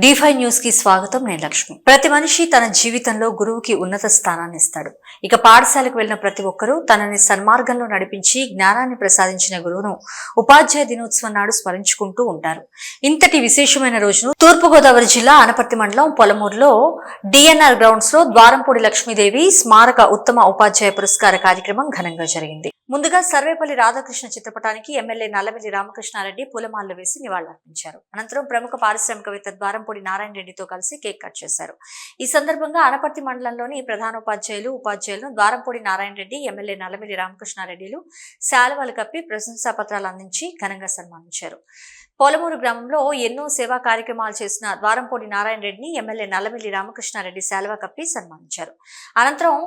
D5 news కి స్వాగతం. నేను లక్ష్మి. ప్రతి మనిషి తన జీవితంలో గురువుకి ఉన్నత స్థానాన్ని ఇస్తాడు. ఇక పాఠశాలకు వెళ్లిన ప్రతి ఒక్కరూ తనని సన్మార్గంలో నడిపించి జ్ఞానాన్ని ప్రసాదించిన గురువును ఉపాధ్యాయ దినోత్సవం నాడు స్మరించుకుంటూ ఉంటారు. ఇంతటి విశేషమైన రోజును తూర్పుగోదావరి జిల్లా ఆనపర్తి మండలం పొలమూరులో డిఎన్ఆర్ గ్రౌండ్స్ లో ద్వారంపూడి లక్ష్మీదేవి స్మారక ఉత్తమ ఉపాధ్యాయ పురస్కార కార్యక్రమం ఘనంగా జరిగింది. ముందుగా సర్వేపల్లి రాధాకృష్ణ చిత్రపటానికి ఎమ్మెల్యే నల్లమిల్లి రామకృష్ణారెడ్డి పూలమాలలు వేసి నివాళులర్పించారు. అనంతరం ప్రముఖ పారిశ్రామికవేత్త ద్వారంపూడి నారాయణ రెడ్డితో కలిసి కేక్ కట్ చేశారు. ఈ సందర్భంగా ఆనపర్తి మండలంలోని ప్రధానోపాధ్యాయులు ఉపాధ్యాయులను ద్వారంపూడి నారాయణ రెడ్డి, ఎమ్మెల్యే నల్లమిల్లి రామకృష్ణారెడ్డిలు శాలువాలు కప్పి ప్రశంసా పత్రాలు అందించి ఘనంగా సన్మానించారు. పొలమూరు గ్రామంలో ఎన్నో సేవా కార్యక్రమాలు చేసిన ద్వారంపూడి నారాయణ రెడ్డిని ఎమ్మెల్యే నల్లమిల్లి రామకృష్ణారెడ్డి శాలువా కప్పి సన్మానించారు. అనంతరం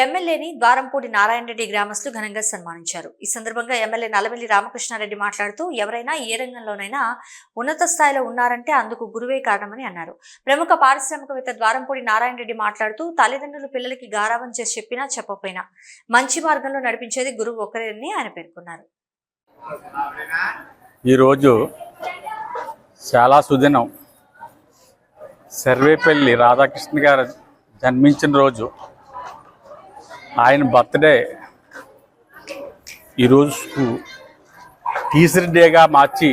ఎమ్మెల్యేని ద్వారంపూడి నారాయణ రెడ్డి గ్రామస్తులు ఘనంగా సన్మానించారు. ఈ సందర్భంగా ఎమ్మెల్యే నల్లమిల్లి రామకృష్ణారెడ్డి మాట్లాడుతూ ఎవరైనా ఏ రంగంలోనైనా ఉన్నత స్థాయిలో ఉన్నారంటే అందుకు గురువే కారణమని అన్నారు. ప్రముఖ పారిశ్రామికవేత్త ద్వారంపూడి నారాయణ రెడ్డి మాట్లాడుతూ తల్లిదండ్రులు పిల్లలకి గారాబం చేసి చెప్పినా చెప్పకపోయినా మంచి మార్గంలో నడిపించేది గురువు ఒక్కరేనని ఆయన పేర్కొన్నారు. ఈరోజు చాలా సుదినం. సర్వేపల్లి రాధాకృష్ణ గారు జన్మించిన రోజు, ఆయన బర్త్డే ఈరోజు టీచర్ డేగా మార్చి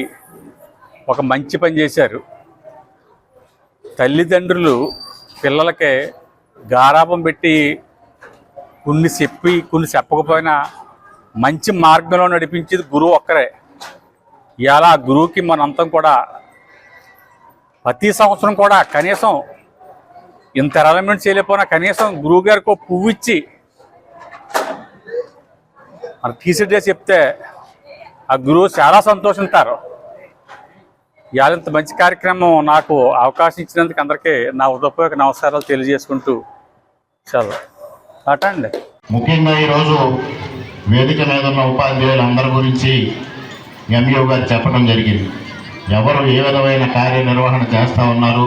ఒక మంచి పని చేశారు. తల్లిదండ్రులు పిల్లలకి గారాబం పెట్టి కొన్ని చెప్పి కొన్ని చెప్పకపోయినా మంచి మార్గంలో నడిపించేది గురువు ఒక్కరే. ఇవాళ గురువుకి మనంతం కూడా ప్రతి సంవత్సరం కూడా కనీసం ఇంత అరేంజ్మెంట్ చేయలేకపోయినా కనీసం గురువు గారికి ఒక పువ్వు ఇచ్చి మన టీచర్ డే చెప్తే ఆ గురువు చాలా సంతోషిస్తారు. ఇవాళ ఇంత మంచి కార్యక్రమం నాకు అవకాశం ఇచ్చినందుకు అందరికీ నా హృదయపూర్వక నమస్కారాలు తెలియజేసుకుంటూ చాలా అండి. ముఖ్యంగా ఈరోజు వేదిక మీద ఉన్న ఉపాధ్యాయులందరి గురించి ఎంఈఓ గారు చెప్పడం జరిగింది. ఎవరు ఏ విధమైన కార్యనిర్వహణ చేస్తూ ఉన్నారు,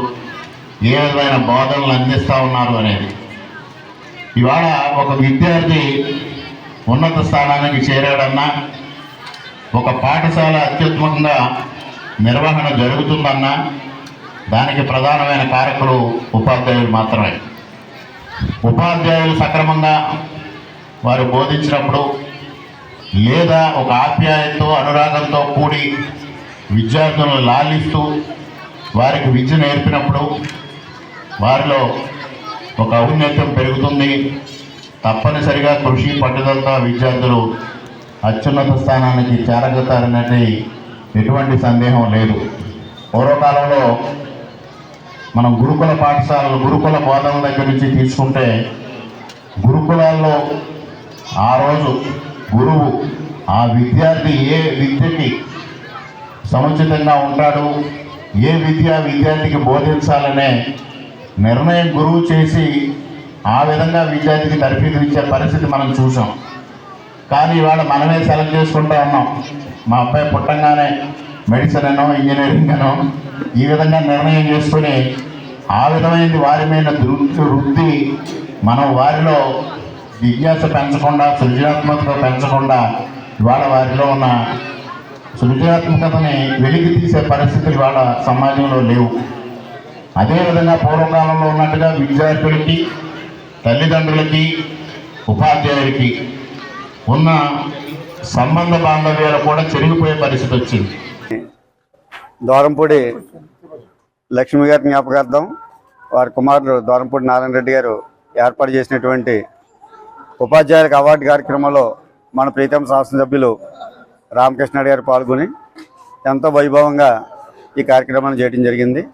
ఏ విధమైన బోధనలు అందిస్తూ ఉన్నారు అనేది. ఇవాళ ఒక విద్యార్థి ఉన్నత స్థానానికి చేరాడన్నా, ఒక పాఠశాల అత్యుత్తమంగా నిర్వహణ జరుగుతుందన్నా దానికి ప్రధానమైన కారకులు ఉపాధ్యాయులు మాత్రమే. ఉపాధ్యాయులు సక్రమంగా వారు బోధించినప్పుడు, లేదా ఒక ఆప్యాయతతో అనురాగంతో కూడి విద్యార్థులను లాలిస్తూ వారికి విద్య నేర్పినప్పుడు వారిలో ఒక ఔన్నత్యం పెరుగుతుంది. తప్పనిసరిగా కృషి పట్టుదలతో విద్యార్థులు అత్యున్నత స్థానానికి చేరగలుగుతారనేది ఎటువంటి సందేహం లేదు. పూర్వకాలంలో మనం గురుకుల పాఠశాలలు, గురుకుల బోధనల దగ్గర నుంచి తీసుకుంటే, గురుకులాల్లో ఆ రోజు గురువు ఆ విద్యార్థి ఏ విద్యకి సముచితంగా ఉంటాడు, ఏ విద్యార్థికి బోధించాలనే నిర్ణయం గురువు చేసి ఆ విధంగా విద్యార్థికి తరఫీదు ఇచ్చే పరిస్థితి మనం చూసాం. కానీ ఇవాళ మనమే సెలెక్ట్ చేసుకుంటూ ఉన్నాం. మా అబ్బాయి పుట్టంగానే మెడిసిన్ అనో ఇంజనీరింగ్ అనో ఈ విధంగా నిర్ణయం చేసుకుని ఆ విధమైనది వారి మీద వృద్ధి మనం వారిలో జిజ్ఞాస పెంచకుండా, సృజనాత్మకత పెంచకుండా ఇవాళ వారిలో ఉన్న సృజనాత్మకతని వెలికి తీసే పరిస్థితులు ఇవాళ సమాజంలో లేవు. అదేవిధంగా పూర్వకాలంలో ఉన్నట్టుగా విద్యార్థులకి, తల్లిదండ్రులకి, ఉపాధ్యాయులకి ఉన్న సంబంధ బాంధవ్యాలు కూడా చెరిగిపోయే పరిస్థితి వచ్చింది. ద్వారంపూడి లక్ష్మి గారి జ్ఞాపకార్థం వారి కుమారుడు ద్వారంపూడి నారాయణ రెడ్డి గారు ఏర్పాటు చేసినటువంటి ఉపాధ్యాయులకు అవార్డు కార్యక్రమంలో మన ప్రీతం శాసనసభ్యులు రామకృష్ణారెడ్డి గారు పాల్గొని ఎంతో వైభవంగా ఈ కార్యక్రమాన్ని చేయడం జరిగింది.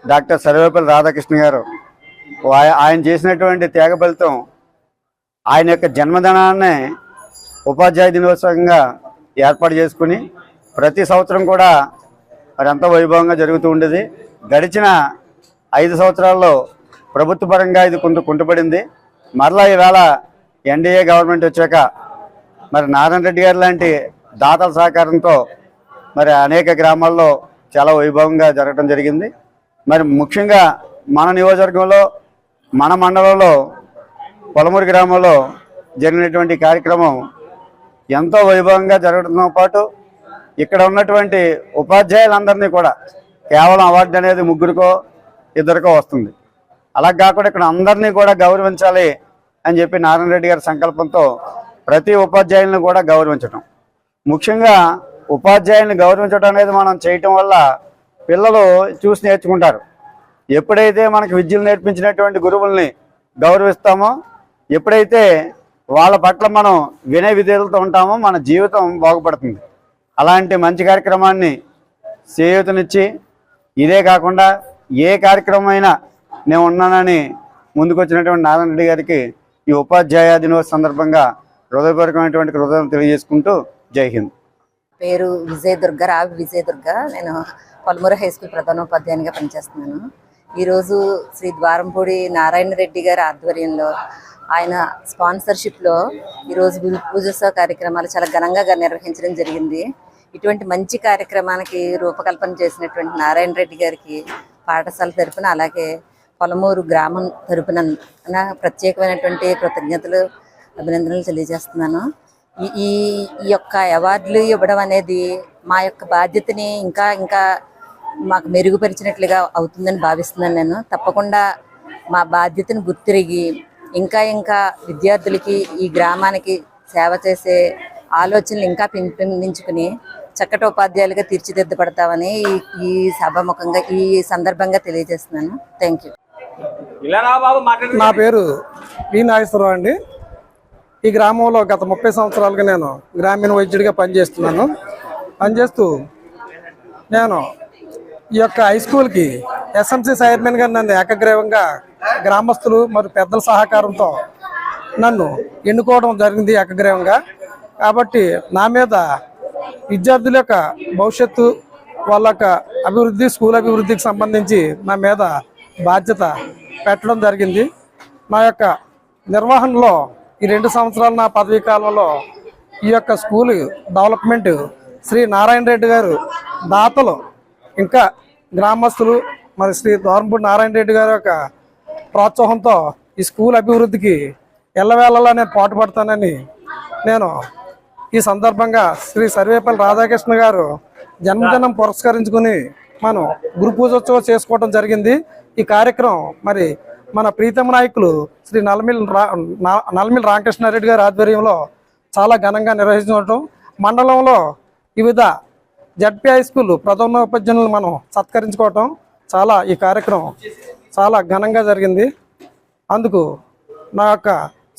డాక్టర్ సర్వేపల్లి రాధాకృష్ణ గారు ఆయన చేసినటువంటి త్యాగ ఫలితం ఆయన యొక్క జన్మదినాన్ని ఉపాధ్యాయ దినోత్సవంగా ఏర్పాటు చేసుకుని ప్రతి సంవత్సరం కూడా మరి ఎంతో వైభవంగా జరుగుతూ ఉండేది. గడిచిన 5 సంవత్సరాల్లో ప్రభుత్వ పరంగా ఇది కొంత కుంటుపడింది. మరలా ఈవేళ ఎన్డీఏ గవర్నమెంట్ వచ్చాక మరి నారాయణ రెడ్డి గారు లాంటి దాతల సహకారంతో మరి అనేక గ్రామాల్లో చాలా వైభవంగా జరగడం జరిగింది. మరి ముఖ్యంగా మన నియోజకవర్గంలో, మన మండలంలో పొలమూరు గ్రామంలో జరిగినటువంటి కార్యక్రమం ఎంతో వైభవంగా జరగడంతో పాటు ఇక్కడ ఉన్నటువంటి ఉపాధ్యాయులందరినీ కూడా కేవలం అవార్డు అనేది ముగ్గురికో ఇద్దరికో వస్తుంది. అలా కాకుండా ఇక్కడ అందరినీ కూడా గౌరవించాలి అని చెప్పి నారాయణ రెడ్డి గారి సంకల్పంతో ప్రతి ఉపాధ్యాయులను కూడా గౌరవించటం, ముఖ్యంగా ఉపాధ్యాయులను గౌరవించడం అనేది మనం చేయటం వల్ల పిల్లలు చూసి నేర్చుకుంటారు. ఎప్పుడైతే మనకు విద్యలు నేర్పించినటువంటి గురువుల్ని గౌరవిస్తామో, ఎప్పుడైతే వాళ్ళ పట్ల మనం వినయ విధేయులతో ఉంటామో మన జీవితం బాగుపడుతుంది. అలాంటి మంచి కార్యక్రమాన్ని చేయూతనిచ్చి, ఇదే కాకుండా ఏ కార్యక్రమం అయినా నేను ఉన్నానని ముందుకు వచ్చినటువంటి నారాయణ రెడ్డి గారికి ఈ ఉపాధ్యాయ దినోత్సవ సందర్భంగా హృదయపూర్వకమైనటువంటి కృతజ్ఞతలు తెలియజేసుకుంటూ జై హింద్. పేరు విజయదుర్గ, రావి విజయదుర్గ. నేను పలుమూరు హై స్కూల్ ప్రధానోపాధ్యాయునిగా పనిచేస్తున్నాను. ఈరోజు శ్రీ ద్వారంపూడి నారాయణ రెడ్డి గారి ఆధ్వర్యంలో, ఆయన స్పాన్సర్షిప్లో ఈరోజు గురు పూజోత్సవ కార్యక్రమాలు చాలా ఘనంగా నిర్వహించడం జరిగింది. ఇటువంటి మంచి కార్యక్రమానికి రూపకల్పన చేసినటువంటి నారాయణ రెడ్డి గారికి పాఠశాల తరపున, అలాగే పొలమూరు గ్రామం తరపున ప్రత్యేకమైనటువంటి కృతజ్ఞతలు, అభినందనలు తెలియజేస్తున్నాను. ఈ యొక్క అవార్డులు ఇవ్వడం అనేది మా యొక్క బాధ్యతని ఇంకా ఇంకా మాకు మెరుగుపరిచినట్లుగా అవుతుందని భావిస్తున్నాను. నేను తప్పకుండా మా బాధ్యతను గుర్తిరిగి ఇంకా ఇంకా విద్యార్థులకి, ఈ గ్రామానికి సేవ చేసే ఆలోచనలు ఇంకా పెంపొందించుకుని చక్కటి ఉపాధ్యాయులుగా తీర్చిదిద్దపడతామని ఈ సభాముఖంగా ఈ సందర్భంగా తెలియజేస్తున్నాను. Thank you. నా పేరు వి నాగేశ్వరరావు అండి. ఈ గ్రామంలో గత 30 సంవత్సరాలుగా నేను గ్రామీణ వైద్యుడిగా పనిచేస్తూ నేను ఈ యొక్క హై స్కూల్కి ఎస్ఎంసి చైర్మన్గా నన్ను ఏకగ్రీవంగా గ్రామస్తులు మరియు పెద్దల సహకారంతో నన్ను ఎన్నుకోవడం జరిగింది ఏకగ్రీవంగా. కాబట్టి నా మీద విద్యార్థుల యొక్క భవిష్యత్తు, వాళ్ళ యొక్క అభివృద్ధి, స్కూల్ అభివృద్ధికి సంబంధించి నా మీద బాధ్యత పెట్టడం జరిగింది. నా యొక్క నిర్వహణలో ఈ 2 సంవత్సరాల నా పదవీ కాలంలో ఈ యొక్క స్కూల్ డెవలప్మెంట్ శ్రీ నారాయణ రెడ్డి గారు దాతలు, ఇంకా గ్రామస్తులు, మరి శ్రీ ద్వారంపూడి నారాయణ రెడ్డి గారి యొక్క ప్రోత్సాహంతో ఈ స్కూల్ అభివృద్ధికి ఎల్లవేళలా నేను పాటుపడతానని నేను ఈ సందర్భంగా శ్రీ సర్వేపల్లి రాధాకృష్ణ గారు జన్మదినం పురస్కరించుకుని మనం గురు పూజోత్సవం చేసుకోవడం జరిగింది. ఈ కార్యక్రమం మరి మన ప్రీతమ నాయకులు శ్రీ నల్లమిల్లి రామకృష్ణారెడ్డి గారి ఆధ్వర్యంలో చాలా ఘనంగా నిర్వహించడం, మండలంలో వివిధ జడ్పీ హై స్కూల్ ప్రధానోపాధ్యాయులను మనం సత్కరించుకోవటం, ఈ కార్యక్రమం చాలా ఘనంగా జరిగింది. అందుకు నా యొక్క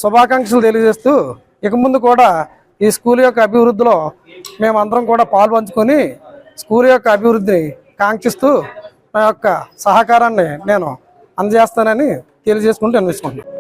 శుభాకాంక్షలు తెలియజేస్తూ, ఇక ముందు కూడా ఈ స్కూల్ యొక్క అభివృద్ధిలో మేమందరం కూడా పాల్పంచుకొని స్కూల్ యొక్క అభివృద్ధిని కాంక్షిస్తూ నా యొక్క సహకారాన్ని నేను అందజేస్తానని తెలియజేసుకుంటూ అన్వేషిస్తున్నాను.